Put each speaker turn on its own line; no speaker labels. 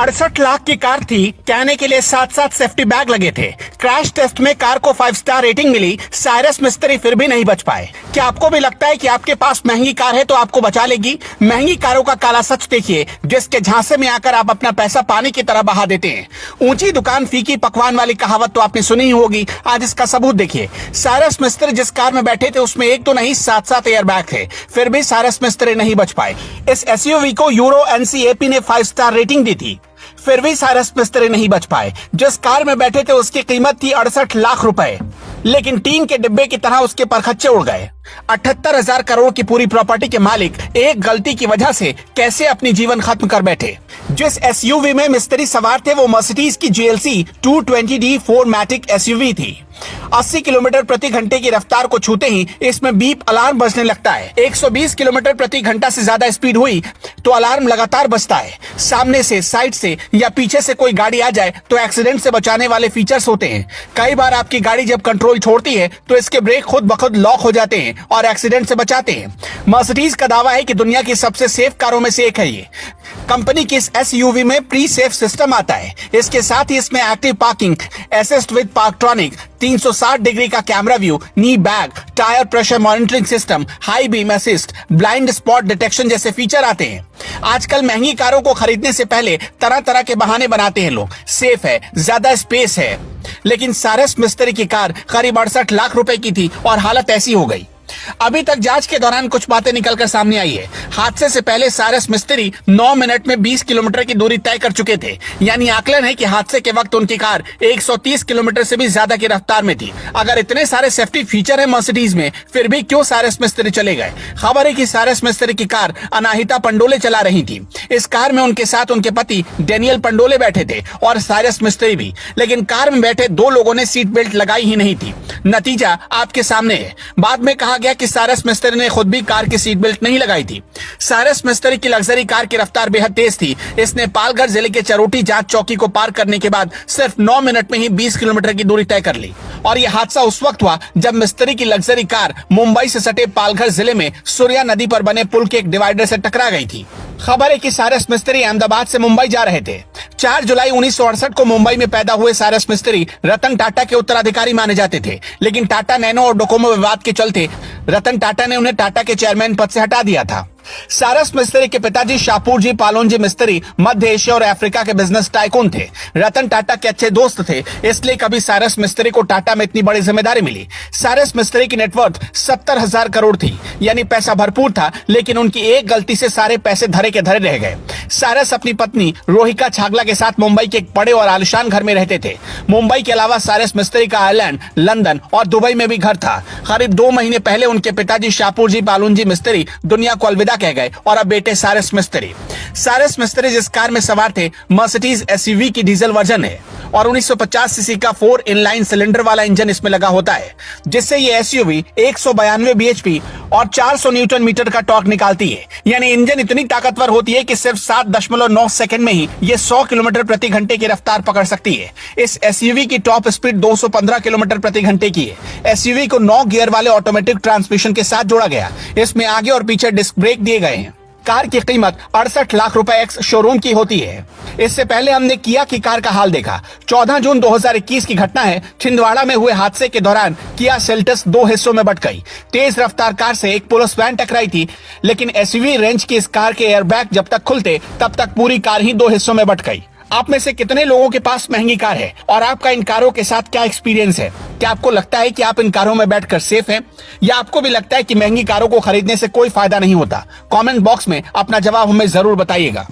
68 लाख की कार थी, कहने के लिए 7-7 सेफ्टी बैग लगे थे। क्रैश टेस्ट में कार को 5 स्टार रेटिंग मिली। साइरस मिस्त्री फिर भी नहीं बच पाए। क्या आपको भी लगता है कि आपके पास महंगी कार है तो आपको बचा लेगी? महंगी कारों का काला सच देखिए, जिसके झांसे में आकर आप अपना पैसा पानी की तरह बहा देते हैं। ऊंची दुकान फीकी पकवान वाली कहावत तो आपने सुनी ही होगी। आज इसका सबूत देखिए। साइरस मिस्त्री जिस कार में बैठे थे उसमें एक तो नहीं 7-7 एयर बैग थे, फिर भी साइरस मिस्त्री नहीं बच पाए। इस एसयूवी को यूरो एनसीएपी ने 5 स्टार रेटिंग दी थी, फिर भी साइरस मिस्त्री नहीं बच पाए। जिस कार में बैठे थे उसकी कीमत थी 68 लाख रुपए, लेकिन टीन के डिब्बे की तरह उसके परखच्चे उड़ गए। 78,000 करोड़ की पूरी प्रॉपर्टी के मालिक एक गलती की वजह से कैसे अपनी जीवन खत्म कर बैठे। जिस एसयूवी में मिस्त्री सवार थे वो मर्सिडीज की जीएलसी 220D 4MATIC एसयूवी थी। 80 किलोमीटर प्रति घंटे की रफ्तार को छूते ही इसमें बीप अलार्म बजने लगता है। 120 किलोमीटर प्रति घंटा से ज्यादा स्पीड हुई तो अलार्म लगातार बजता है। सामने से, साइड से या पीछे से कोई गाड़ी आ जाए तो एक्सीडेंट से बचाने वाले फीचर्स होते हैं। कई बार आपकी गाड़ी जब कंट्रोल छोड़ती है तो इसके ब्रेक खुद ब खुद लॉक हो जाते हैं और एक्सीडेंट से बचाते हैं। मर्सिडीज का दावा है कि दुनिया की सबसे सेफ कारों में से एक है ये। कंपनी की इस एसयूवी में प्री सेफ सिस्टम आता है। इसके साथ ही इसमें active parking, assist with Parktronic, 360 degree का camera view, knee bag, tyre pressure monitoring system, high beam assist, blind spot detection जैसे फीचर आते हैं। आजकल महंगी कारों को खरीदने से पहले तरह तरह के बहाने बनाते हैं लोग। सेफ है, ज्यादा स्पेस है, लेकिन साइरस मिस्त्री की कार करीब 68 लाख रुपए की थी और हालत ऐसी हो गई। अभी तक जांच के दौरान कुछ बातें निकलकर सामने आई है। हादसे से पहले साइरस मिस्त्री 9 मिनट में 20 किलोमीटर की दूरी तय कर चुके थे। यानी आकलन है कि हादसे के वक्त उनकी कार 130 किलोमीटर से भी ज्यादा की रफ्तार में थी। अगर इतने सारे सेफ्टी फीचर है मर्सिडीज में, फिर भी क्यों साइरस मिस्त्री चले गए? खबर है कि साइरस मिस्त्री की कार अनाहिता पंडोले चला रही थी। इस कार में उनके साथ उनके पति डेनियल पंडोले बैठे थे और साइरस मिस्त्री भी, लेकिन कार में बैठे 2 लोगों ने सीट बेल्ट लगाई ही नहीं थी। नतीजा आपके सामने है। बाद में कहा गया कि साइरस मिस्त्री ने खुद भी कार की सीट बेल्ट नहीं लगाई थी। साइरस मिस्त्री की लग्जरी कार की रफ्तार बेहद तेज थी। इसने पालघर जिले के चरोटी जांच चौकी को पार करने के बाद सिर्फ 9 मिनट में ही 20 किलोमीटर की दूरी तय कर ली। और यह हादसा उस वक्त हुआ जब मिस्त्री की लग्जरी कार मुंबई से सटे पालघर जिले में सूर्या नदी पर बने पुल के एक डिवाइडर से टकरा गई थी। खबर है कि साइरस मिस्त्री अहमदाबाद से मुंबई जा रहे थे। 4 जुलाई 1968 को मुंबई में पैदा हुए साइरस मिस्त्री रतन टाटा के उत्तराधिकारी माने जाते थे, लेकिन टाटा नैनो और डोकोमो विवाद के चलते रतन टाटा ने उन्हें टाटा के चेयरमैन पद से हटा दिया था। साइरस मिस्त्री के पिताजी शाहपुर जी पालोनजी मिस्त्री मध्य एशिया और अफ्रीका के बिजनेस टाइकून थे। रतन टाटा के अच्छे दोस्त थे, इसलिए कभी साइरस मिस्त्री को टाटा में इतनी बड़ी जिम्मेदारी मिली। साइरस मिस्त्री की नेटवर्थ 70,000 करोड़ थी, यानी पैसा भरपूर था, लेकिन उनकी एक गलती से सारे पैसे धरे के धरे रह गए। साइरस अपनी पत्नी रोहिका छागला के साथ मुंबई के एक बड़े और आलिशान घर में रहते थे। मुंबई के अलावा साइरस मिस्त्री का आयरलैंड, लंदन और दुबई में भी घर था। करीब 2 महीने पहले उनके पिताजी शाहपुर जी पालोनजी मिस्त्री दुनिया को अलविदा कह गए और अब बेटे साइरस मिस्त्री। साइरस मिस्त्री जिस कार में सवार थे मर्सिडीज एसयूवी की डीजल वर्जन है और 1950 सीसी का 4 इनलाइन सिलेंडर वाला इंजन इसमें लगा होता है, जिससे ये एसयूवी 192 bhp और 400 न्यूटन मीटर का टॉर्क निकालती है। यानी इंजन इतनी ताकतवर होती है कि सिर्फ 7.9 सेकंड में ही ये 100 किलोमीटर प्रति घंटे की रफ्तार पकड़ सकती है। इस एसयूवी की टॉप स्पीड 215 किलोमीटर प्रति घंटे की है। एसयूवी को 9 गियर वाले ऑटोमेटिक ट्रांसमिशन के साथ जोड़ा गया। इसमें आगे और पीछे डिस्क ब्रेक दिए गए हैं। कार की कीमत 68 लाख रुपए एक्स शोरूम की होती है। इससे पहले हमने किया की कार का हाल देखा। 14 जून 2021 की घटना है। छिंदवाड़ा में हुए हादसे के दौरान किया सेल्टस 2 हिस्सों में बंट गई। तेज रफ्तार कार से एक पुलिस वैन टकराई थी, लेकिन एसयूवी रेंज की इस कार के एयरबैग जब तक खुलते तब तक पूरी कार ही 2 हिस्सों में बंट गई। आप में से कितने लोगों के पास महंगी कार है और आपका इन कारों के साथ क्या एक्सपीरियंस है? क्या आपको लगता है कि आप इन कारों में बैठकर सेफ हैं, या आपको भी लगता है कि महंगी कारों को खरीदने से कोई फायदा नहीं होता? कमेंट बॉक्स में अपना जवाब हमें जरूर बताइएगा।